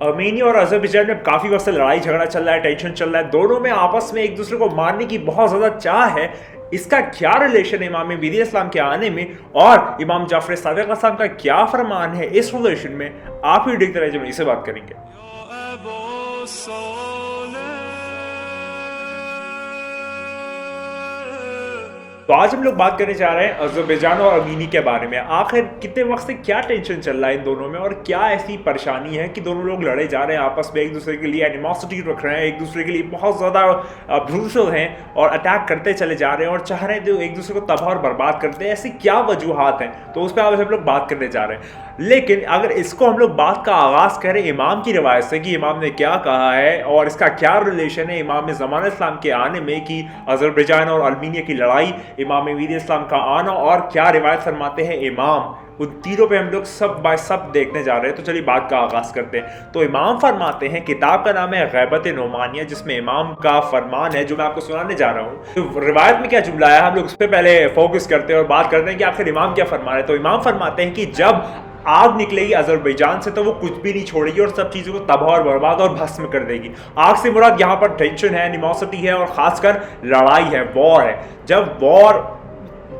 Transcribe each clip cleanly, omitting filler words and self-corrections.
Armenia और Azerbaijan में काफ़ी वक्त से लड़ाई झगड़ा चल रहा है, टेंशन चल रहा है। दोनों में आपस में एक दूसरे को मारने की बहुत ज़्यादा चाह है। इसका क्या रिलेशन है इमाम महदी इस्लाम के आने में, और इमाम जाफर सादिक अलैहिस्सलाम का क्या फरमान है इस रिलेशन में, आप ही देखते रहे जब इसे बात करेंगे। तो आज हम लोग बात करने जा रहे हैं अज़रबैजान और अर्मीनी के बारे में। आखिर कितने वक्त से क्या टेंशन चल रहा है इन दोनों में, और क्या ऐसी परेशानी है कि दोनों लोग लड़े जा रहे हैं आपस में, एक दूसरे के लिए एनिमोसिटी रख रहे हैं, एक दूसरे के लिए बहुत ज़्यादा ब्रूटल हैं और अटैक करते चले जा रहे हैं और चाह रहे हैं तो एक दूसरे को तबाह और बर्बाद करते हैं। ऐसी क्या वजूहात हैं, तो उस पर आज हम लोग बात करने जा रहे हैं। लेकिन अगर इसको हम लोग बात का आगाज़ करें इमाम की रवायत से कि इमाम ने क्या कहा है और इसका क्या रिलेशन है इमाम ज़मान इस्लाम के आने में, कि अज़रबैजान और अर्मीनिया की लड़ाई, इमाम महदी इस्लाम का आना, और क्या रिवायत फरमाते हैं इमाम, उन तीनों पे हम लोग सब बाय सब देखने जा रहे हैं। तो चलिए बात का आगाज़ करते हैं। तो इमाम फरमाते हैं, किताब का नाम है गैबत नोमानिया, जिसमें इमाम का फरमान है जो मैं आपको सुनाने जा रहा हूँ। तो रिवायत में क्या जुमला है, हम लोग उस पर पहले फोकस करते हैं और बात करते हैं कि आखिर इमाम क्या फरमा रहे हैं। तो इमाम फरमाते हैं कि जब आग निकलेगी अज़रबैजान से तो वो कुछ भी नहीं छोड़ेगी और सब चीज़ों को तबाह और बर्बाद और भस्म कर देगी। आग से मुराद यहाँ पर टेंशन है, एनिमोसिटी है, और खासकर लड़ाई है, वॉर है। जब वॉर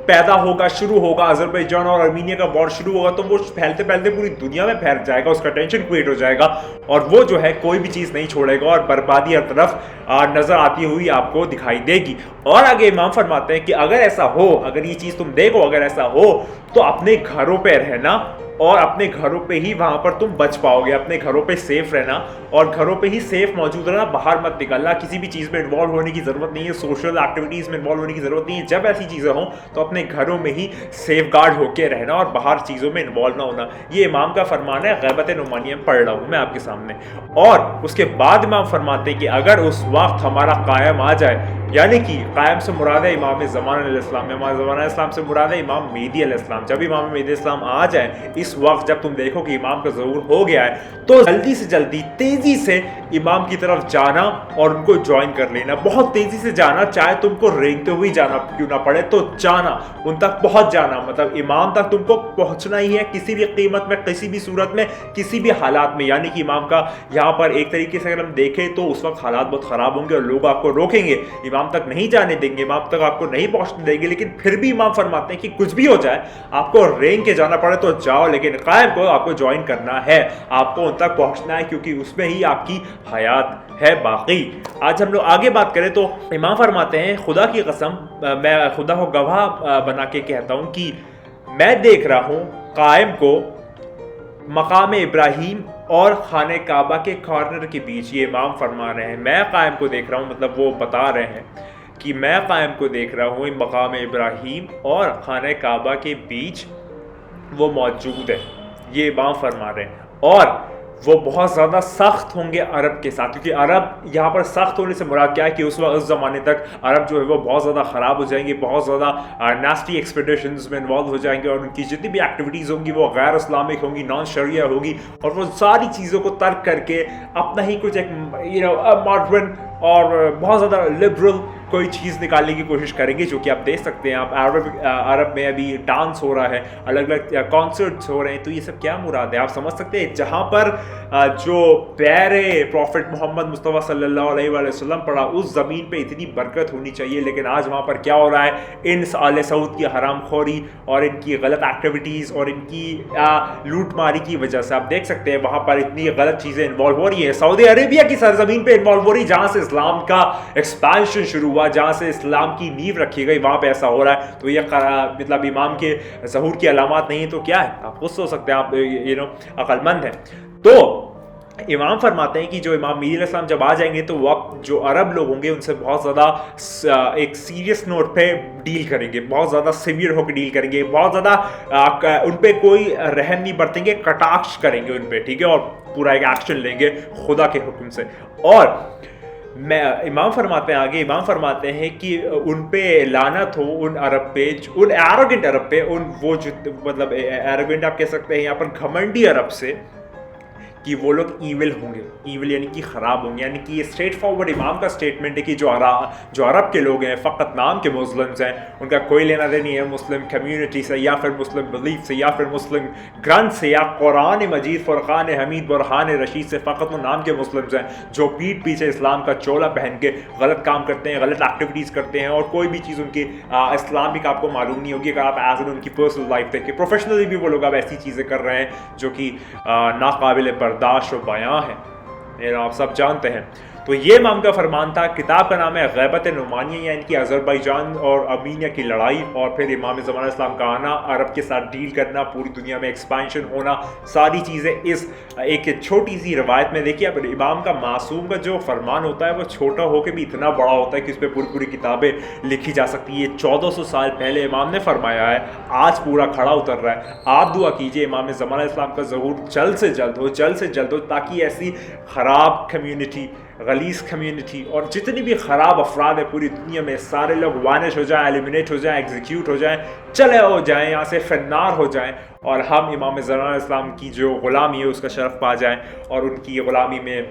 पैदा होगा, शुरू होगा, अज़रबैजान और अर्मीनिया का वॉर शुरू होगा, तो वो फैलते फैलते पूरी दुनिया में फैल जाएगा, उसका टेंशन क्रिएट हो जाएगा और वो जो है कोई भी चीज़ नहीं छोड़ेगा और बर्बादी हर तरफ नज़र आती हुई आपको दिखाई देगी। और आगे इमाम फरमाते हैं कि अगर ऐसा हो, अगर ये चीज़ तुम देखो, अगर ऐसा हो तो अपने घरों पर रहना और अपने घरों पे ही वहां पर तुम बच पाओगे, अपने घरों पे सेफ रहना और घरों पे ही सेफ मौजूद रहना, बाहर मत निकलना, किसी भी चीज़ में इन्वॉल्व होने की ज़रूरत नहीं है, सोशल एक्टिविटीज़ में इन्वॉल्व होने की ज़रूरत नहीं है। जब ऐसी चीज़ें हों तो अपने घरों में ही सेफ गार्ड होकर रहना और बाहर चीज़ों में इन्वॉल्व ना होना। ये इमाम का फरमान है, गैबत नुमानिया में पढ़ रहा हूँ मैं आपके सामने। और उसके बाद इमाम फरमाते हैं कि अगर उस वक्त हमारा कायम आ जाए, यानी कि कायम से मुराद है इमाम ज़मान अलैहिस्सलाम, इमाम ज़मान अलैहिस्सलाम से मुराद है इमाम महदी अलैहिस्सलाम। जब इमाम महदी अलैहिस्सलाम आ जाए, इस वक्त जब तुम देखो कि इमाम का ज़हूर हो गया है, तो जल्दी से जल्दी तेज़ी से इमाम की तरफ जाना और उनको ज्वाइन कर लेना। बहुत तेज़ी से जाना, चाहे तुमको रेंगते हुए जाना क्यों ना पड़े, तो जाना, उन तक पहुंच जाना। मतलब इमाम तक तुमको पहुंचना ही है, किसी भी कीमत में, किसी भी सूरत में, किसी भी हालात में। यानी कि इमाम का यहाँ पर एक तरीके से अगर हम देखें तो उस वक्त हालात बहुत ख़राब होंगे और लोग आपको रोकेंगे, इमाम तक नहीं जाने देंगे, इमाम तक आपको नहीं पहुंचने देंगे। लेकिन फिर भी इमाम फरमाते हैं कि कुछ भी हो जाए, आपको रेंग के जाना पड़े तो जाओ, लेकिन कायम को आपको ज्वाइन करना है, आपको उन तक पहुंचना है, क्योंकि उसमें ही आपकी हयात है बाकी। आज हम लोग आगे बात करें तो इमाम फरमाते हैं, खुदा की कसम, मैं खुदा को गवाह बना के कहता हूं कि मैं देख रहा हूं कायम को मकाम इब्राहिम और खाने काबा के कॉर्नर के बीच। ये इमाम फरमा रहे हैं, मैं कायम को देख रहा हूँ, मतलब वो बता रहे हैं कि मैं कायम को देख रहा हूँ मकाम इब्राहिम और खाने काबा के बीच वो मौजूद है। ये इमाम फरमा रहे हैं, और वो बहुत ज़्यादा सख्त होंगे अरब के साथ, क्योंकि अरब यहाँ पर सख्त होने से मुराद क्या है कि उस वक्त, उस ज़माने तक अरब जो है वो बहुत ज़्यादा ख़राब हो जाएंगे, बहुत ज़्यादा नास्टी एक्सपेडिशंस में इन्वॉल्व हो जाएंगे और उनकी जितनी भी एक्टिविटीज़ होंगी वो गैर इस्लामिक होंगी, नॉन शरिया होगी, और वो सारी चीज़ों को तर्क करके अपना ही कुछ एक मॉडर्न और बहुत ज़्यादा लिबरल कोई चीज़ निकालने की कोशिश करेंगे, जो कि आप देख सकते हैं। आप अरब में अभी डांस हो रहा है, अलग अलग कॉन्सर्ट्स हो रहे हैं, तो ये सब क्या मुराद है, आप समझ सकते हैं। जहाँ पर जो प्यारे प्रॉफिट मोहम्मद मुस्तफ़ा सल्लल्लाहु अलैहि वसल्लम पड़ा, उस ज़मीन पे इतनी बरकत होनी चाहिए, लेकिन आज वहाँ पर क्या हो रहा है, इन आले सऊद की हरामखोरी और इनकी गलत एक्टिविटीज़ और इनकी लूटमारी की वजह से आप देख सकते हैं वहाँ पर इतनी गलत चीज़ें इन्वॉल्व हो रही हैं। सऊदी अरेबिया की सरजमीन पर इन्वॉल्व हो रही, जहाँ से इस्लाम का एक्सपेंशन शुरू हुआ, जहाँ से इस्लाम की नींव रखी गई, वहाँ पे ऐसा हो रहा है। तो ये मतलब इमाम के ज़हूर की अलामत नहीं है तो क्या है, आप खुद सोच सकते हैं, आप अक्लमंद हैं। तो इमाम फरमाते हैं कि जो इमाम महदी अलैहिस्सलाम जब आ जाएंगे तो वक्त जो अरब लोग होंगे उनसे बहुत ज़्यादा एक सीरियस नोट पे डील करेंगे, बहुत ज़्यादा सीवियर होकर डील करेंगे, बहुत ज़्यादा उन पर कोई रहम नहीं बरतेंगे, कटाक्ष करेंगे उन पर, ठीक है, और पूरा एक एक्शन लेंगे खुदा के हुक्म से। और मैं इमाम फरमाते हैं आगे, इमाम फरमाते हैं कि उन पे लानत हो, उन अरब पे, उन एरोगेंट अरब पे, उन वो जो मतलब एरोगेंट आप कह सकते हैं यहाँ पर घमंडी अरब से, कि वो लोग ईविल होंगे, ईविल यानी कि ख़राब होंगे, यानी कि ये स्ट्रेट फॉरवर्ड इमाम का स्टेटमेंट है कि जो अरब के लोग हैं, फ़कत नाम के मुस्लिम्स हैं, उनका कोई लेना देना नहीं है मुस्लिम कम्युनिटी से या फिर मुस्लिम बिलीफ से या फिर मुस्लिम ग्रंथ से या कुरान मजीद फ़ुरक़ान हमीद बुरहान रशीद से, फ़कत वो नाम के मुस्लिम्स हैं जो पीठ पीछे इस्लाम का चोला पहन के गलत काम करते हैं, गलत एक्टिविटीज़ करते हैं, और कोई भी चीज़ उनकी इस्लामिक आपको मालूम नहीं होगी अगर आप एज एन उनकी पर्सनल लाइफ देखें। प्रोफेशनली भी वो लोग अब ऐसी चीज़ें कर रहे हैं जो कि नाकाबिल बर्दाश्त व बयां है, ये आप सब जानते हैं। तो ये इमाम का फरमान था। किताब का नाम है गैबत नुमानिया, यानी कि अज़रबैजान और अर्मीनिया की लड़ाई और फिर इमाम ज़मान इस्लाम का आना, अरब के साथ डील करना, पूरी दुनिया में एक्सपेंशन होना, सारी चीज़ें इस एक छोटी सी रवायत में। देखिए अब इमाम का मासूम का जो फरमान होता है वो छोटा होकर भी इतना बड़ा होता है कि उस पर पूरी पूरी किताबें लिखी जा सकती है। 1400 साल पहले इमाम ने फरमाया है, आज पूरा खड़ा उतर रहा है। आप दुआ कीजिए इमाम ज़मान इस्लाम का ज़हूर जल्द से जल्द हो, जल्द से जल्द हो, ताकि ऐसी ख़राब कम्यूनिटी, गलीस कम्युनिटी और जितनी भी ख़राब अफराद है पूरी दुनिया में, सारे लोग वानिश हो जाएं, एलिमिनेट हो जाएं, एग्जीक्यूट हो जाएं, चले हो जाएं, यहाँ से फिन्नार हो जाएं, और हम इमाम ज़मान इस्लाम की जो ग़ुलामी है उसका शरफ़ पा जाएं और उनकी ग़ुलामी में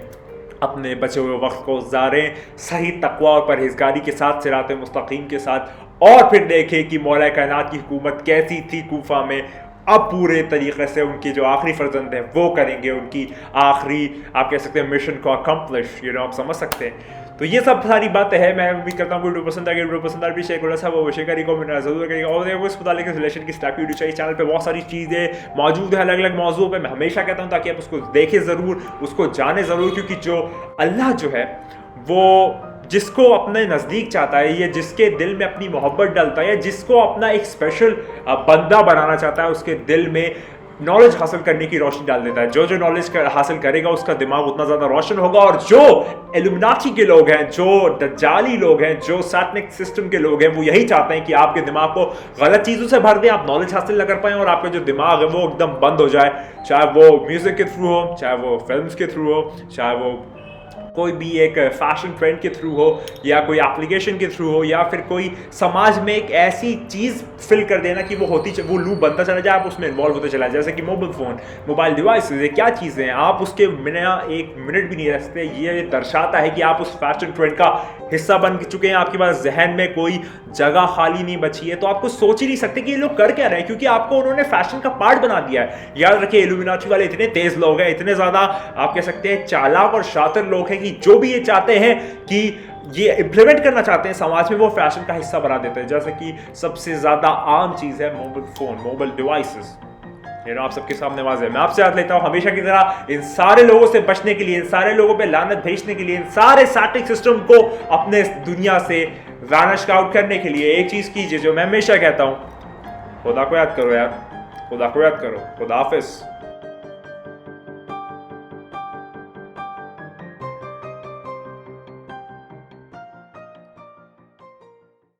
अपने बचे हुए वक्त को गुजारें सही तक़वा और परहेज़गारी के साथ, सिरात मुस्तकीम के साथ। और फिर देखें कि मौला कायनात की हुकूमत कैसी थी कूफा में। अब पूरे तरीक़े से उनके जो आखिरी फर्जंद हैं वो करेंगे उनकी आखिरी, आप कह सकते हैं, मिशन को अकम्प्लिश, आप समझ सकते हैं। तो ये सब सारी बातें हैं। मैं उम्मीद करता हूँ वीडियो पसंद आएगी, वीडियो पसंद आ भी शेयर करो, सब वो शेयर करेगा, मेरा जरूर करेगा। और इस मुतालिक रिलेशन की स्टैक वीडियो चाहिए, चैनल पे बहुत सारी चीज़ें मौजूद है अलग अलग मौजूद पे। मैं हमेशा कहता हूँ ताकि आप उसको देखें ज़रूर, उसको जाने ज़रूर, क्योंकि जो अल्लाह जो है वो जिसको अपने नज़दीक चाहता है, ये जिसके दिल में अपनी मोहब्बत डालता है, जिसको अपना एक स्पेशल बंदा बनाना चाहता है, उसके दिल में नॉलेज हासिल करने की रोशनी डाल देता है। जो जो नॉलेज हासिल करेगा उसका दिमाग उतना ज़्यादा रोशन होगा। और जो इल्यूमिनाटी के लोग हैं, जो दज्जाली लोग हैं, जो सैटनिक सिस्टम के लोग हैं, वो यही चाहते हैं कि आपके दिमाग को गलत चीज़ों से भर दें, आप नॉलेज हासिल न कर पाएँ और आपका जो दिमाग है वो एकदम बंद हो जाए, चाहे वो म्यूज़िक के थ्रू हो, चाहे वो फिल्म्स के थ्रू हो, चाहे वो कोई भी एक फैशन ट्रेंड के थ्रू हो, या कोई एप्लीकेशन के थ्रू हो, या फिर कोई समाज में एक ऐसी चीज़ फिल कर देना कि वो वो लूप बनता चला जाए, आप उसमें इन्वॉल्व होते चला जाए। जैसे कि मोबाइल फ़ोन, मोबाइल डिवाइसेस, ये क्या चीज़ें हैं, आप उसके बिना एक मिनट भी नहीं रह सकते। ये दर्शाता है कि आप उस फैशन ट्रेंड का हिस्सा बन चुके हैं, आपके पास जहन में कोई जगह खाली नहीं बची है, तो आपको सोच ही नहीं सकते कि ये लोग कर क्या रहे हैं, क्योंकि आपको उन्होंने फैशन का पार्ट बना दिया है। याद रखिए, इल्यूमिनाटी वाले इतने तेज़ लोग हैं, इतने ज़्यादा आप कह सकते हैं चालाक और शातिर लोग हैं कि जो भी ये चाहते हैं कि ये इम्प्लीमेंट करना चाहते हैं समाज में, वो फैशन का हिस्सा बना देते हैं। जैसे कि सबसे ज़्यादा आम चीज़ है मोबाइल फ़ोन, मोबाइल डिवाइसेस, आप सबके सामने वाज़ेह है। मैं आपसे याद लेता हूँ हमेशा की तरह, इन सारे लोगों से बचने के लिए, इन सारे लोगों पे लानत भेजने के लिए, इन सारे सैटिक सिस्टम को अपने दुनिया से वैनिश आउट करने के लिए एक चीज़ कीजिए जो मैं हमेशा कहता हूँ, खुदा को याद करो यार, खुदा को याद करो। खुदा हाफिज़।